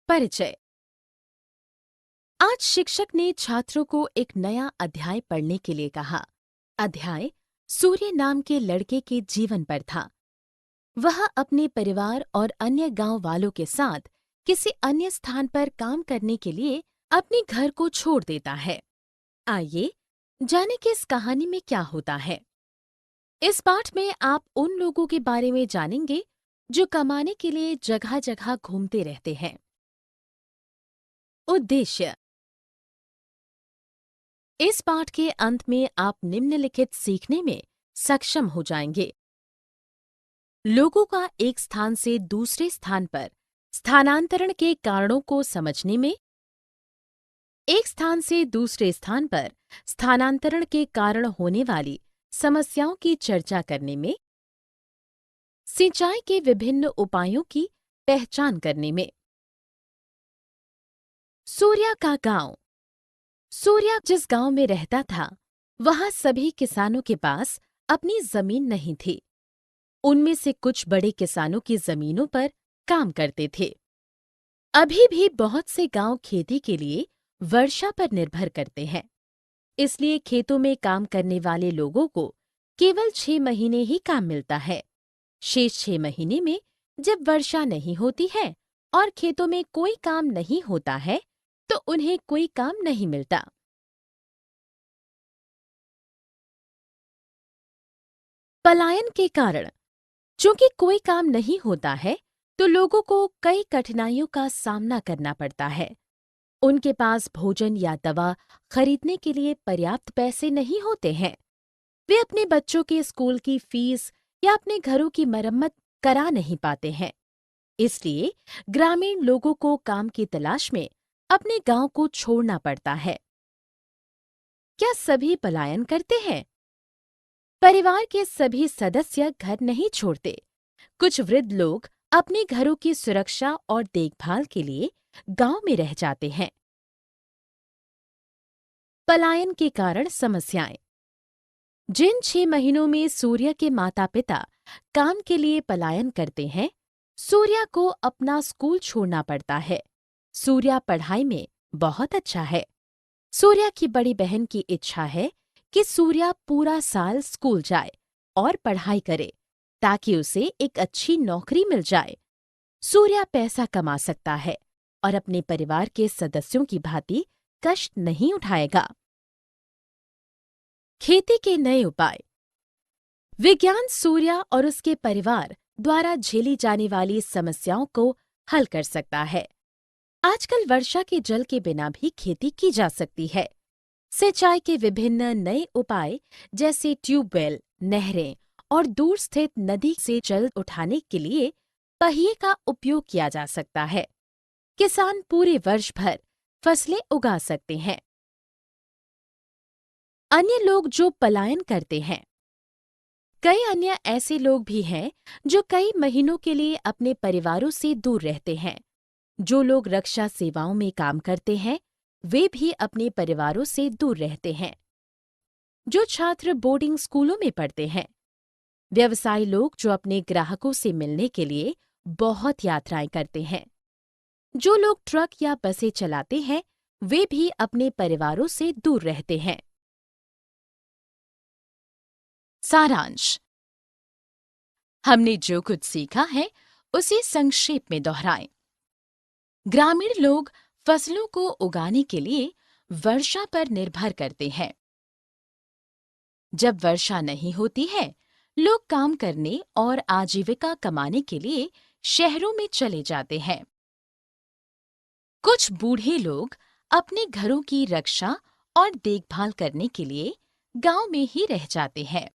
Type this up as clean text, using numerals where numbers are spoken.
परिचय। आज शिक्षक ने छात्रों को एक नया अध्याय पढ़ने के लिए कहा। अध्याय सूर्य नाम के लड़के के जीवन पर था। वह अपने परिवार और अन्य गांव वालों के साथ किसी अन्य स्थान पर काम करने के लिए अपने घर को छोड़ देता है। आइए जाने कि इस कहानी में क्या होता है। इस पाठ में आप उन लोगों के बारे में जानेंगे जो कमाने के लिए जगह जगह घूमते रहते हैं। उद्देश्य। इस पाठ के अंत में आप निम्नलिखित सीखने में सक्षम हो जाएंगे। लोगों का एक स्थान से दूसरे स्थान पर स्थानांतरण के कारणों को समझने में, एक स्थान से दूसरे स्थान पर स्थानांतरण के कारण होने वाली समस्याओं की चर्चा करने में, सिंचाई के विभिन्न उपायों की पहचान करने में। सूर्या का गांव। सूर्या जिस गांव में रहता था, वहां सभी किसानों के पास अपनी जमीन नहीं थी। उनमें से कुछ बड़े किसानों की जमीनों पर काम करते थे। अभी भी बहुत से गांव खेती के लिए वर्षा पर निर्भर करते हैं। इसलिए खेतों में काम करने वाले लोगों को केवल 6 महीने ही काम मिलता है। शेष 6 महीने में जब वर्षा नहीं होती है और खेतों में कोई काम नहीं होता है, तो उन्हें कोई काम नहीं मिलता। पलायन के कारण। चूंकि कोई काम नहीं होता है, तो लोगों को कई कठिनाइयों का सामना करना पड़ता है। उनके पास भोजन या दवा खरीदने के लिए पर्याप्त पैसे नहीं होते हैं। वे अपने बच्चों के स्कूल की फीस या अपने घरों की मरम्मत करा नहीं पाते हैं। इसलिए ग्रामीण लोगों को काम की तलाश में अपने गांव को छोड़ना पड़ता है। क्या सभी पलायन करते हैं? परिवार के सभी सदस्य घर नहीं छोड़ते। कुछ वृद्ध लोग अपने घरों की सुरक्षा और देखभाल के लिए गांव में रह जाते हैं। पलायन के कारण समस्याएं। जिन 6 महीनों में सूर्य के माता-पिता काम के लिए पलायन करते हैं, सूर्या को अपना स्कूल छोड़ना पड़ता है। सूर्या पढ़ाई में बहुत अच्छा है। सूर्या की बड़ी बहन की इच्छा है कि सूर्या पूरा साल स्कूल जाए और पढ़ाई करे, ताकि उसे एक अच्छी नौकरी मिल जाए। सूर्या पैसा कमा सकता है और अपने परिवार के सदस्यों की भांति कष्ट नहीं उठाएगा। खेती के नए उपाय। विज्ञान सूर्या और उसके परिवार द्वारा झेली जाने वाली समस्याओं को हल कर सकता है। आजकल वर्षा के जल के बिना भी खेती की जा सकती है। सिंचाई के विभिन्न नए उपाय जैसे ट्यूबवेल, नहरें और दूर स्थित नदी से जल उठाने के लिए पहिए का उपयोग किया जा सकता है। किसान पूरे वर्ष भर फसलें उगा सकते हैं। अन्य लोग जो पलायन करते हैं। कई अन्य ऐसे लोग भी हैं जो कई महीनों के लिए अपने परिवारों से दूर रहते हैं। जो लोग रक्षा सेवाओं में काम करते हैं, वे भी अपने परिवारों से दूर रहते हैं। जो छात्र बोर्डिंग स्कूलों में पढ़ते हैं। व्यवसायी लोग जो अपने ग्राहकों से मिलने के लिए बहुत यात्राएं करते हैं। जो लोग ट्रक या बसें चलाते हैं, वे भी अपने परिवारों से दूर रहते हैं। सारांश। हमने जो कुछ सीखा है, उसे संक्षेप में दोहराएं। ग्रामीण लोग फसलों को उगाने के लिए वर्षा पर निर्भर करते हैं। जब वर्षा नहीं होती है, लोग काम करने और आजीविका कमाने के लिए शहरों में चले जाते हैं। कुछ बूढ़े लोग अपने घरों की रक्षा और देखभाल करने के लिए गांव में ही रह जाते हैं।